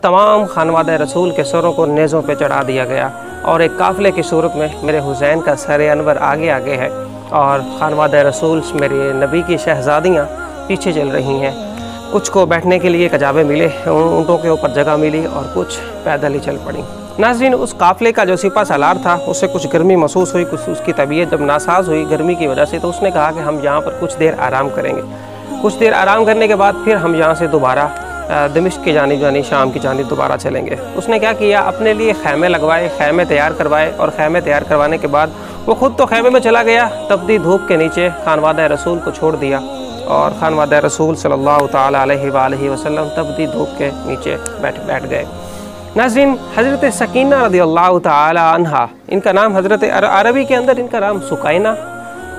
तमाम खानवादा रसूल के सरों को नेज़ों पे चढ़ा दिया गया और एक काफ़िले की सूरत में मेरे हुसैन का सर अनवर आगे आगे है और खानवादा रसूल मेरे नबी की शहज़ादियाँ पीछे चल रही हैं। कुछ को बैठने के लिए कजाबे मिले, ऊँटों के ऊपर जगह मिली और कुछ पैदल ही चल पड़ी। नाज़रीन, उस काफ़िले का जो सिपा सालार था उसे कुछ गर्मी महसूस हुई, कुछ उसकी तबीयत जब नासाज हुई गर्मी की वजह से, तो उसने कहा कि हम यहाँ पर कुछ देर आराम करेंगे। कुछ देर आराम करने के बाद फिर हम यहाँ से दोबारा दमिश्क की जानिब यानी शाम की जानिब दोबारा चलेंगे। उसने क्या किया, अपने लिए खैमे लगवाए, खैमे तैयार करवाए और खैमे तैयार करवाने के बाद वो ख़ुद तो खैमे में चला गया, तपती धूप के नीचे खानवादा रसूल को छोड़ दिया और खानवादा रसूल सल्लल्लाहु ताला अलैहि वसल्लम तपती धूप के नीचे बैठ गए। नाज़रीन, हज़रत सकीना रज़ियल्लाहु ताला अन्हा, इनका नाम हज़रत अरबी के अंदर इनका नाम सुकैना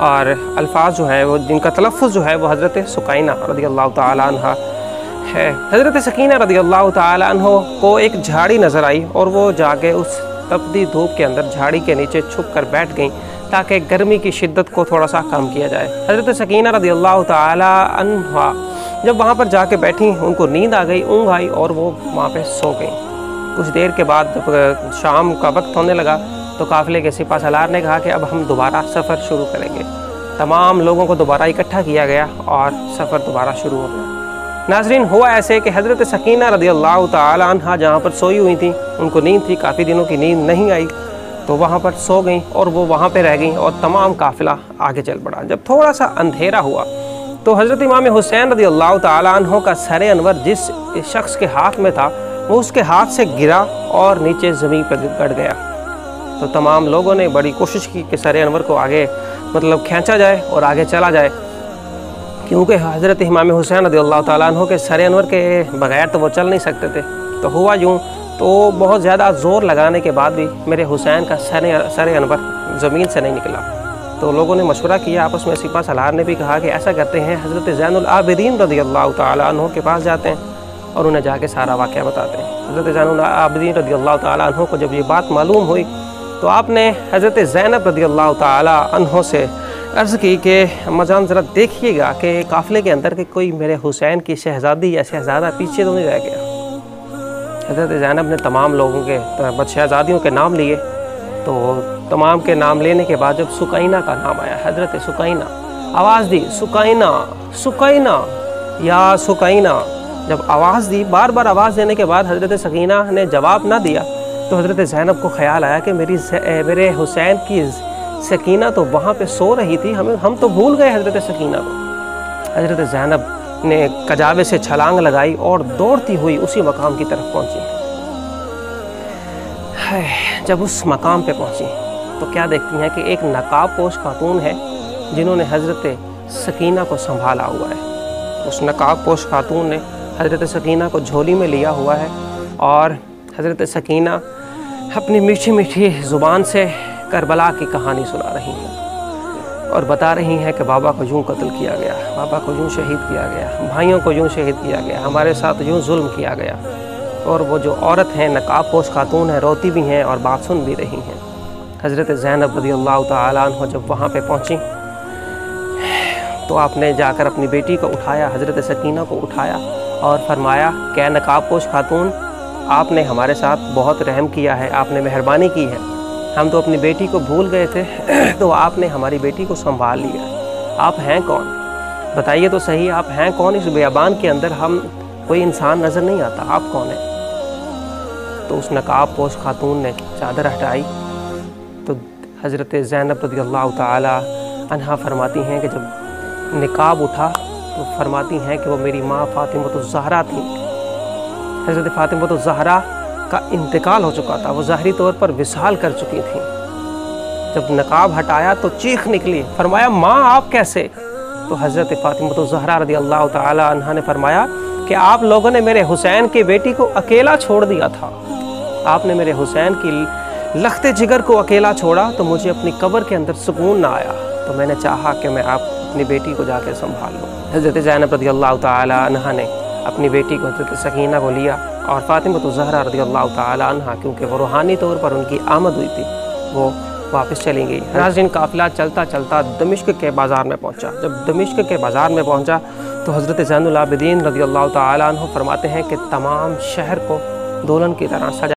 और अल्फाज जो है वो जिनका तलफ़्फ़ुज़ जो है वो हज़रत सुकैना रज़ियल्लाहु ताला अन्हा है। हज़रत सकीना रज़ियल्लाहु ताला अन्हा को एक झाड़ी नज़र आई और वो जाके उस तपती धूप के अंदर झाड़ी के नीचे छुप कर बैठ गईं ताकि गर्मी की शिद्दत को थोड़ा सा कम किया जाए। हज़रत सकीना रज़ियल्लाहु ताला अन्हा जब वहाँ पर जाके बैठी, उनको नींद आ गई, ऊँघ आई और वो वहाँ पे सो गईं। कुछ देर के बाद जब शाम का वक्त होने लगा तो काफ़िले के सिपा सालार ने कहा कि अब हम दोबारा सफ़र शुरू करेंगे। तमाम लोगों को दोबारा इकट्ठा किया गया और सफ़र दोबारा शुरू हो गया। नाज़रीन, हुआ ऐसे कि हज़रत सकीना रज़ियल्लाहु ताला अन्हा जहाँ पर सोई हुई थी, उनको नींद थी, काफ़ी दिनों की नींद नहीं आई, तो वहाँ पर सो गईं और वो वहाँ पर रह गईं और तमाम काफ़िला आगे चल पड़ा। जब थोड़ा सा अंधेरा हुआ तो हज़रत इमाम हुसैन रज़ियल्लाहु ताला अन्हु का सर अनवर जिस शख्स के हाथ में था वो उसके हाथ से गिरा और नीचे ज़मीन पर गड़ गया। तो तमाम लोगों ने बड़ी कोशिश की कि सर अनवर को आगे खींचा जाए और आगे चला जाए, क्योंकि हज़रत इमाम हुसैन रज़ियल्लाहु ताला अन्हु के सर अनवर के बग़ैर तो वो चल नहीं सकते थे। तो हुआ यूँ, तो बहुत ज़्यादा ज़ोर लगाने के बाद भी मेरे हुसैन का सर अनवर ज़मीन से नहीं निकला। तो लोगों ने मशवरा किया आपस में, सिपा सालार ने भी कहा कि ऐसा करते हैं, हज़रत ज़ैनुल आबिदीन रज़ियल्लाहु ताला अन्हु के पास जाते हैं और उन्हें जाके सारा वाक़या बताते हैं। हज़रत ज़ैनुल आबिदीन रज़ियल्लाहु ताला अन्हु को जब ये बात मालूम हुई तो आपने हज़रत ज़ैनब रज़ियल्लाहु ताला अन्हु से अर्ज़ की कि अम्माजान ज़रा देखिएगा कि काफ़िले के अंदर के कोई मेरे हुसैन की शहज़ादी या शहज़ादा पीछे तो नहीं रह गया। हज़रत ज़ैनब ने तमाम लोगों के शहज़ादियों के नाम लिए, तो तमाम के नाम लेने के बाद जब सुकैना का नाम आया, हज़रत सुकैना, आवाज़ दी, सुकैना सुकैना या सुकैना। जब आवाज़ दी, बार बार आवाज़ देने के बाद हज़रत सकीना ने जवाब ना दिया तो हज़रत ज़ैनब को ख़्याल आया कि मेरे हुसैन की सकीना तो वहाँ पे सो रही थी, हम तो भूल गए हज़रत सकीना को। हज़रत ज़ैनब ने कजाबे से छलांग लगाई और दौड़ती हुई उसी मकाम की तरफ पहुँची। जब उस मकाम पे पहुँची तो क्या देखती हैं कि एक नकाब पोश खातून है जिन्होंने हज़रत सकीना को संभाला हुआ है। उस नकाब पोश खातून ने हज़रत सकीना को झोली में लिया हुआ है और हज़रत सकीना अपनी मीठी मीठी ज़ुबान से करबला की कहानी सुना रही हैं और बता रही हैं कि बाबा को यूँ कत्ल किया गया, बाबा को यूँ शहीद किया गया, भाइयों को यूँ शहीद किया गया, हमारे साथ यूँ जुल्म किया गया। और वो जो औरत हैं, नकाब पोश खातून है, रोती भी हैं और बात सुन भी रही हैं। हज़रत ज़ैनब रज़ियल्लाहु ताला अन्हा जब वहाँ पे पहुँची तो आपने जाकर अपनी बेटी को उठाया, हज़रत सकीना को उठाया और फरमाया कि नकाब पोश खातून, आपने हमारे साथ बहुत रहम किया है, आपने मेहरबानी की है, हम तो अपनी बेटी को भूल गए थे तो आपने हमारी बेटी को संभाल लिया। आप हैं कौन, बताइए तो सही, आप हैं कौन? इस बियाबान के अंदर हम कोई इंसान नज़र नहीं आता, आप कौन हैं? तो उस नकाब पोश खातून ने चादर हटाई तो हज़रत ज़ैनब रज़ियल्लाहु ताला अन्हा फरमाती हैं कि जब निकाब उठा तो फरमाती हैं कि वो मेरी माँ फ़ातिमतुज़ ज़हरा थी। हज़रत फ़ातिमतुज़ ज़हरा का इंतकाल हो चुका था, वो ज़ाहिरी तौर पर विसाल कर चुकी थी। जब नकाब हटाया तो चीख निकली, फरमाया माँ आप कैसे? तो हज़रत फ़ातिमतुज़ ज़हरा रज़ियल्लाहु ताला अन्हा ने फरमाया कि आप लोगों ने मेरे हुसैन की बेटी को अकेला छोड़ दिया था, आपने मेरे हुसैन की लखते जिगर को अकेला छोड़ा तो मुझे अपनी कब्र के अंदर सुकून ना आया, तो मैंने चाहा कि मैं आप अपनी बेटी को जाके संभाल लूँ। हज़रत ज़ैनब रज़ियल्लाहु ताला अन्हा ने अपनी बेटी को हज़रत सकीना को लिया और फ़ातिमतुज़ ज़हरा रज़ियल्लाहु ताला अन्हा, क्योंकि वो रूहानी तौर पर उनकी आमद हुई थी, वो वापस चली गई। नाज़रीन, काफ़िला चलता चलता दमिश्क के बाज़ार में पहुँचा। जब दमिश्क के बाज़ार में पहुँचा तो हज़रत ज़ैनुल आबिदीन रज़ियल्लाहु ताला अन्हु फरमाते हैं कि तमाम शहर को दुल्हन की तरह सजा